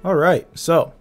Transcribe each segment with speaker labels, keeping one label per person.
Speaker 1: Alright, so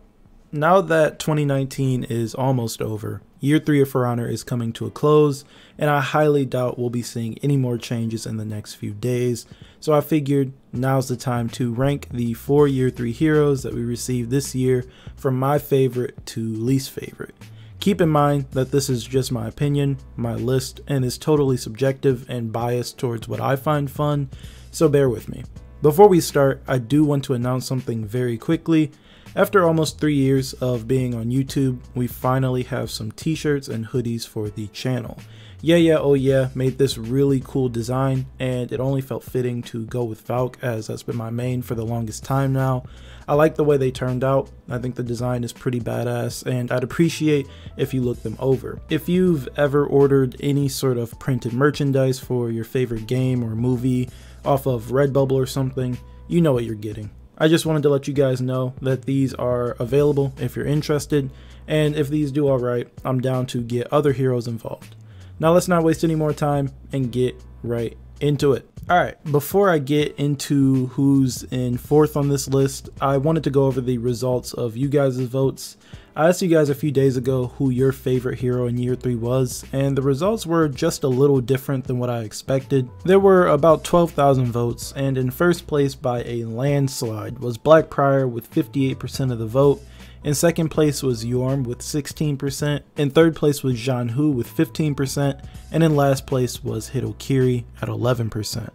Speaker 1: now that 2019 is almost over, year 3 of For Honor is coming to a close, and I highly doubt we'll be seeing any more changes in the next few days, so I figured now's the time to rank the 4 year 3 heroes that we received this year from my favorite to least favorite. Keep in mind that this is just my opinion, my list, and is totally subjective and biased towards what I find fun, so bear with me. Before we start, I do want to announce something very quickly. After almost 3 years of being on YouTube, we finally have some t-shirts and hoodies for the channel. Yeah, oh yeah made this really cool design, and it only felt fitting to go with Valk, as that's been my main for the longest time now. I like the way they turned out. I think the design is pretty badass, and I'd appreciate if you look them over. If you've ever ordered any sort of printed merchandise for your favorite game or movie off of Redbubble or something, you know what you're getting. I just wanted to let you guys know that these are available if you're interested, and if these do alright, I'm down to get other heroes involved. Now let's not waste any more time and get right into it. Alright, before I get into who's in 4th on this list, I wanted to go over the results of you guys' votes. I asked you guys a few days ago who your favorite hero in year 3 was, and the results were just a little different than what I expected. There were about 12,000 votes, and in first place by a landslide was Blackprior with 58% of the vote. In second place was Yorm with 16%, in third place was Jianhu with 15%, and in last place was Hitokiri at 11%.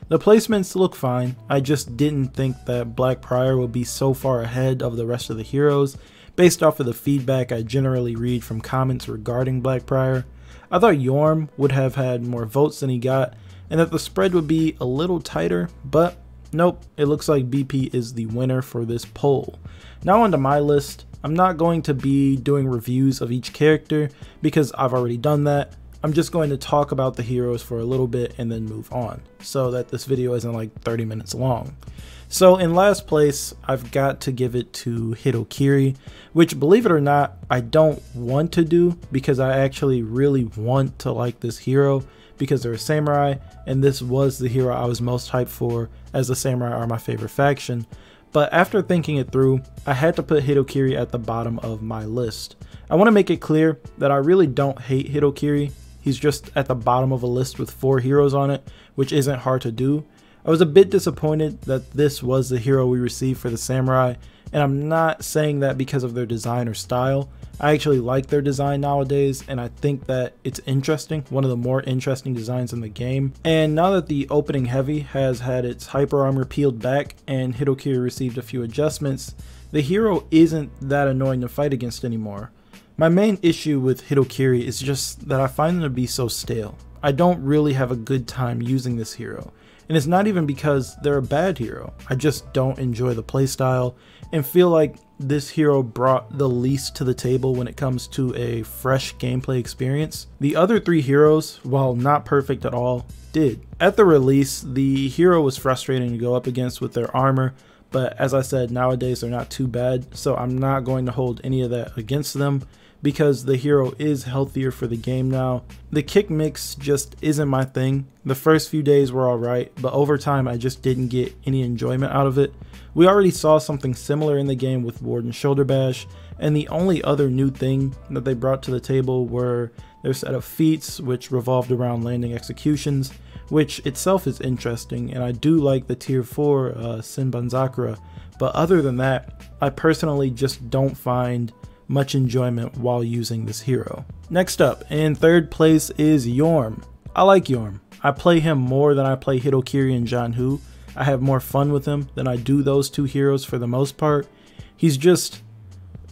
Speaker 1: The placements look fine, I just didn't think that Blackprior would be so far ahead of the rest of the heroes based off of the feedback I generally read from comments regarding Blackprior. I thought Yorm would have had more votes than he got, and that the spread would be a little tighter, but nope, it looks like BP is the winner for this poll. Now onto my list. I'm not going to be doing reviews of each character because I've already done that. I'm just going to talk about the heroes for a little bit and then move on, so that this video isn't like 30 minutes long. So in last place, I've got to give it to Hitokiri, which, believe it or not, I don't want to do because I actually really want to like this hero because they're a samurai, and this was the hero I was most hyped for, as the samurai are my favorite faction. But after thinking it through, I had to put Hitokiri at the bottom of my list. I want to make it clear that I really don't hate Hitokiri. He's just at the bottom of a list with 4 heroes on it, which isn't hard to do. I was a bit disappointed that this was the hero we received for the samurai, and I'm not saying that because of their design or style. I actually like their design nowadays, and I think that it's interesting, one of the more interesting designs in the game. And now that the opening heavy has had its hyper armor peeled back and Hitokiri received a few adjustments, the hero isn't that annoying to fight against anymore. My main issue with Hitokiri is just that I find them to be so stale. I don't really have a good time using this hero. And it's not even because they're a bad hero, I just don't enjoy the playstyle and feel like this hero brought the least to the table when it comes to a fresh gameplay experience. The other 3 heroes, while not perfect at all, did. At the release, the hero was frustrating to go up against with their armor, but as I said, nowadays they're not too bad, so I'm not going to hold any of that against them, because the hero is healthier for the game now. The kick mix just isn't my thing. The first few days were alright, but over time I just didn't get any enjoyment out of it. We already saw something similar in the game with Warden Shoulder Bash, and the only other new thing that they brought to the table were their set of feats, which revolved around landing executions, which itself is interesting, and I do like the tier 4 Senbanzakura, but other than that, I personally just don't find much enjoyment while using this hero. Next up, in 3rd place is Yorm. I like Yorm. I play him more than I play Hitokiri and Jianhu. I have more fun with him than I do those 2 heroes for the most part. He's just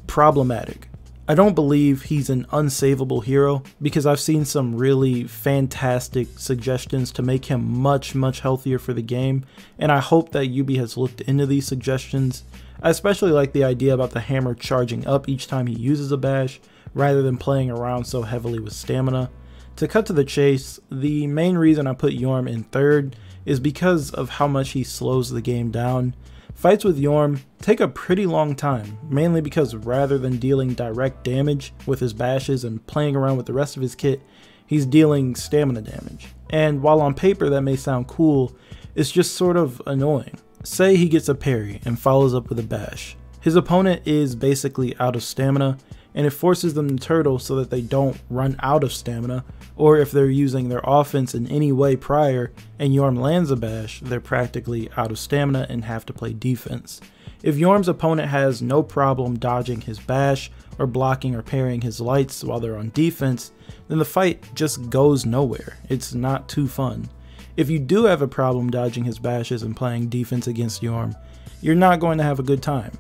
Speaker 1: problematic. I don't believe he's an unsavable hero because I've seen some really fantastic suggestions to make him much healthier for the game, and I hope that Yubi has looked into these suggestions. I especially like the idea about the hammer charging up each time he uses a bash, rather than playing around so heavily with stamina. To cut to the chase, the main reason I put Yorm in 3rd is because of how much he slows the game down. Fights with Yorm take a pretty long time, mainly because rather than dealing direct damage with his bashes and playing around with the rest of his kit, he's dealing stamina damage. And while on paper that may sound cool, it's just sort of annoying. Say he gets a parry and follows up with a bash. His opponent is basically out of stamina, and it forces them to turtle so that they don't run out of stamina, or if they're using their offense in any way prior and Yorm lands a bash, they're practically out of stamina and have to play defense. If Yorm's opponent has no problem dodging his bash or blocking or parrying his lights while they're on defense, then the fight just goes nowhere. It's not too fun. If you do have a problem dodging his bashes and playing defense against Yorm, you're not going to have a good time.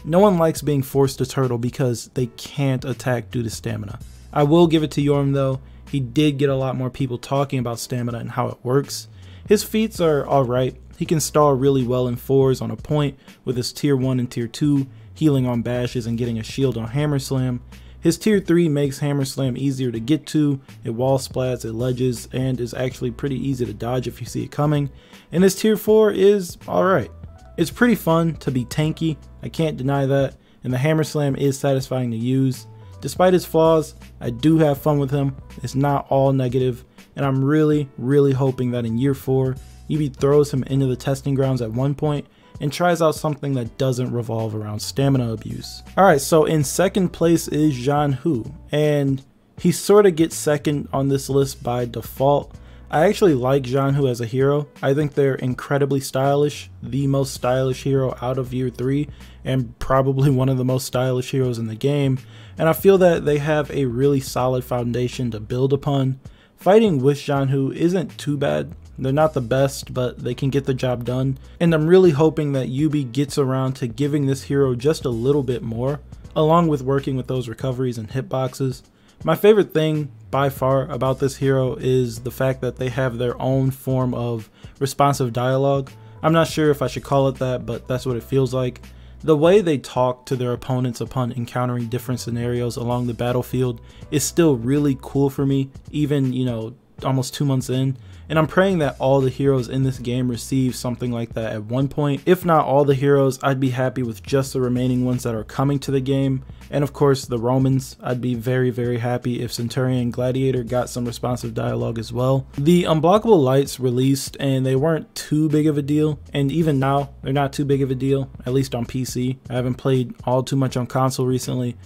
Speaker 1: No one likes being forced to turtle because they can't attack due to stamina. I will give it to Yorm though, he did get a lot more people talking about stamina and how it works. His feats are alright. He can stall really well in 4s on a point with his tier 1 and tier 2, healing on bashes and getting a shield on hammer slam. His tier 3 makes hammer slam easier to get to, it wall splats, it ledges, and is actually pretty easy to dodge if you see it coming. And his tier 4 is alright. It's pretty fun to be tanky, I can't deny that, and the hammer slam is satisfying to use. Despite his flaws, I do have fun with him. It's not all negative, and I'm really hoping that in year 4, Yubi throws him into the testing grounds at one point and tries out something that doesn't revolve around stamina abuse. Alright, so in second place is Xian Hu, and he sort of gets second on this list by default. I actually like Xian Hu as a hero. I think they're incredibly stylish, the most stylish hero out of year 3, and probably one of the most stylish heroes in the game, and I feel that they have a really solid foundation to build upon. Fighting with Xian Hu isn't too bad. They're not the best, but they can get the job done, and I'm really hoping that Yubi gets around to giving this hero just a little bit more, along with working with those recoveries and hitboxes. My favorite thing by far about this hero is the fact that they have their own form of responsive dialogue. I'm not sure if I should call it that, but that's what it feels like. The way they talk to their opponents upon encountering different scenarios along the battlefield is still really cool for me, even, almost 2 months in. And I'm praying that all the heroes in this game receive something like that at one point. If not all the heroes, I'd be happy with just the remaining ones that are coming to the game. And of course the Romans, I'd be very happy if Centurion and Gladiator got some responsive dialogue as well. The Unblockable Lights released and they weren't too big of a deal, and even now they're not too big of a deal, at least on PC. I haven't played all too much on console recently.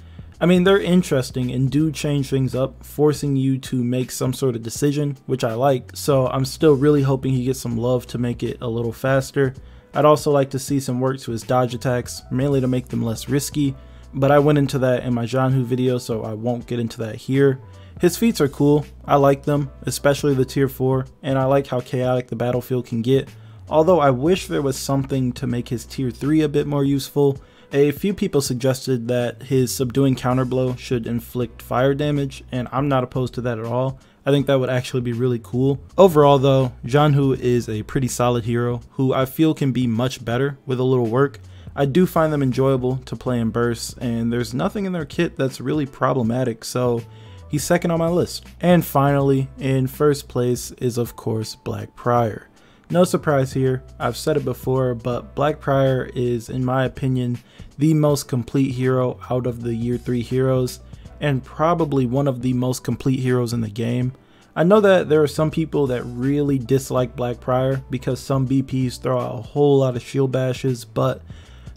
Speaker 1: I mean, they're interesting and do change things up, forcing you to make some sort of decision, which I like, so I'm still really hoping he gets some love to make it a little faster. I'd also like to see some work to his dodge attacks, mainly to make them less risky, but I went into that in my Xian Hu video, so I won't get into that here. His feats are cool, I like them, especially the tier 4, and I like how chaotic the battlefield can get, although I wish there was something to make his tier 3 a bit more useful. A few people suggested that his subduing counterblow should inflict fire damage, and I'm not opposed to that at all. I think that would actually be really cool. Overall though, Xian Hu is a pretty solid hero who I feel can be much better with a little work. I do find them enjoyable to play in bursts, and there's nothing in their kit that's really problematic, so he's second on my list. And finally, in first place is of course Blackprior. No surprise here, I've said it before, but Blackprior is, in my opinion, the most complete hero out of the year 3 heroes, and probably one of the most complete heroes in the game. I know that there are some people that really dislike Blackprior because some BPs throw out a whole lot of shield bashes, but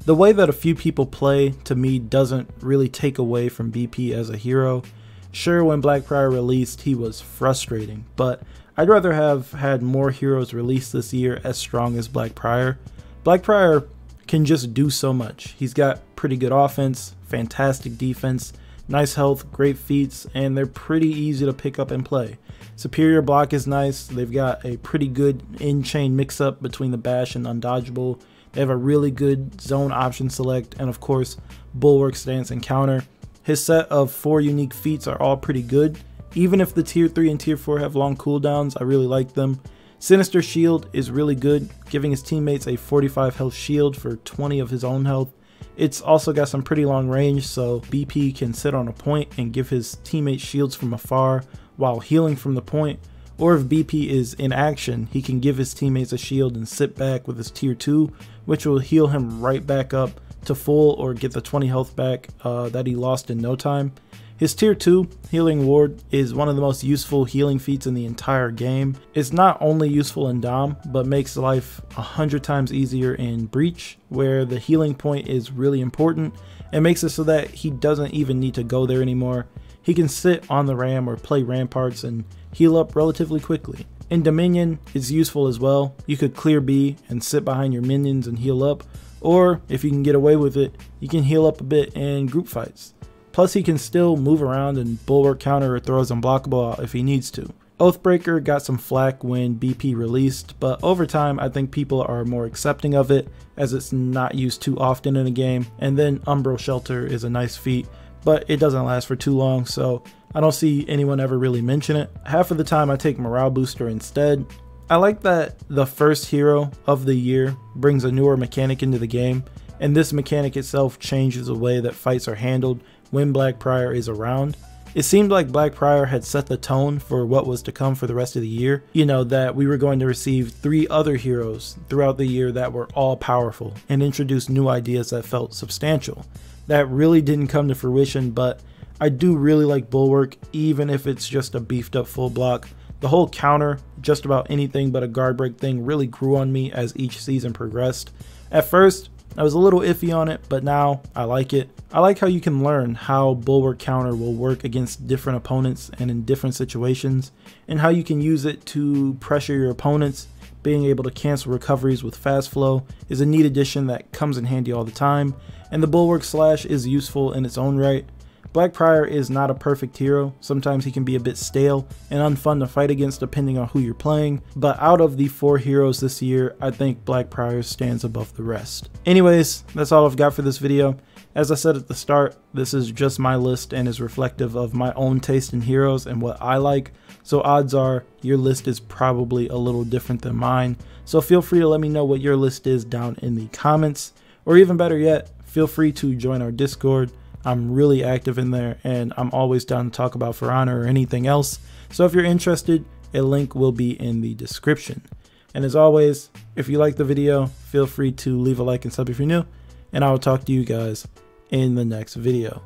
Speaker 1: the way that a few people play, to me, doesn't really take away from BP as a hero. Sure, when Blackprior released, he was frustrating, but I'd rather have had more heroes released this year as strong as Blackprior. Blackprior can just do so much. He's got pretty good offense, fantastic defense, nice health, great feats, and they're pretty easy to pick up and play. Superior block is nice. They've got a pretty good in-chain mix-up between the bash and undodgeable. They have a really good zone option select, and of course, bulwark, stance, and counter. His set of 4 unique feats are all pretty good. Even if the tier 3 and tier 4 have long cooldowns, I really like them. Sinister Shield is really good, giving his teammates a 45 health shield for 20 of his own health. It's also got some pretty long range, so BP can sit on a point and give his teammates shields from afar while healing from the point. Or if BP is in action, he can give his teammates a shield and sit back with his tier 2, which will heal him right back up to full or get the 20 health back that he lost in no time. His tier 2 healing ward is one of the most useful healing feats in the entire game. It's not only useful in Dom, but makes life 100 times easier in Breach, where the healing point is really important and makes it so that he doesn't even need to go there anymore. He can sit on the Ram or play ramparts and heal up relatively quickly. In Dominion, it's useful as well. You could clear B and sit behind your minions and heal up, or if you can get away with it, you can heal up a bit in group fights. Plus he can still move around and bulwark counter or throws unblockable out if he needs to. Oathbreaker got some flack when BP released, but over time I think people are more accepting of it as it's not used too often in a game. And then Umbral Shelter is a nice feat, but it doesn't last for too long, so I don't see anyone ever really mention it. Half of the time I take Morale Booster instead. I like that the first hero of the year brings a newer mechanic into the game, and this mechanic itself changes the way that fights are handled when Blackprior is around. It seemed like Blackprior had set the tone for what was to come for the rest of the year. You know, that we were going to receive 3 other heroes throughout the year that were all powerful and introduced new ideas that felt substantial. That really didn't come to fruition, but I do really like Bulwark, even if it's just a beefed up full block. The whole counter just about anything but a guard break thing really grew on me as each season progressed. At first, I was a little iffy on it, but now I like it. I like how you can learn how Bulwark counter will work against different opponents and in different situations, and how you can use it to pressure your opponents. Being able to cancel recoveries with fast flow is a neat addition that comes in handy all the time, and the Bulwark Slash is useful in its own right. Blackprior is not a perfect hero. Sometimes he can be a bit stale and unfun to fight against depending on who you're playing, but out of the 4 heroes this year, I think Blackprior stands above the rest. Anyways, that's all I've got for this video. As I said at the start, this is just my list and is reflective of my own taste in heroes and what I like, so odds are your list is probably a little different than mine. So feel free to let me know what your list is down in the comments, or even better yet, feel free to join our Discord. I'm really active in there and I'm always down to talk about For Honor or anything else. So if you're interested, a link will be in the description. And as always, if you like the video, feel free to leave a like and sub if you're new, and I will talk to you guys in the next video.